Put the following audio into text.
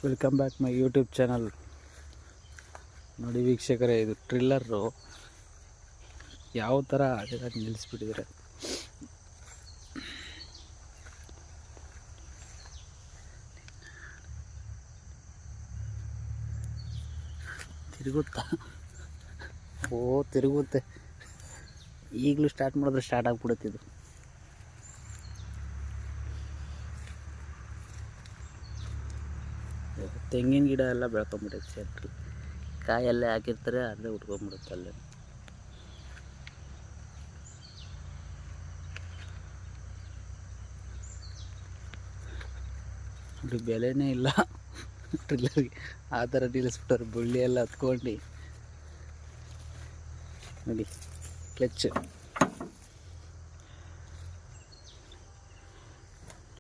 Welcome back my YouTube channel. ನೋಡಿ ವೀಕ್ಷಕರೇ, ಇದು ಟ್ರಿಲ್ಲರು ಯಾವ ಥರ ಅದೇದಾಗಿ ನಿಲ್ಲಿಸ್ಬಿಟ್ಟಿದ್ರೆ ತಿರುಗುತ್ತಾ. ತಿರುಗುತ್ತೆ. ಈಗಲೂ ಸ್ಟಾರ್ಟ್ ಮಾಡಿದ್ರೆ ಸ್ಟಾರ್ಟ್ ಆಗಿಬಿಡುತ್ತೆ. ಇದು ತೆಂಗಿನ ಗಿಡ ಎಲ್ಲ ಬೆಳ್ಕೊಂಬಿಟ್ಟೈತೆ ಸೆಂಟ್ರಿ. ಕಾಯಲ್ಲೇ ಹಾಕಿರ್ತಾರೆ, ಅಲ್ಲೇ ಉಟ್ಕೊಂಡ್ಬಿಡುತ್ತೆ ಅಲ್ಲೇ. ನೋಡಿ ಬೆಲೆನೇ ಇಲ್ಲ ಟ್ರಿಲ್ಲರ್ಗೆ. ಆ ಥರ ನಿಲ್ಲಿಸ್ಬಿಟ್ಟಾರೆ, ಬಳ್ಳಿ ಎಲ್ಲ ಹತ್ಕೊಂಡು. ನೋಡಿ ಕ್ಲಚ್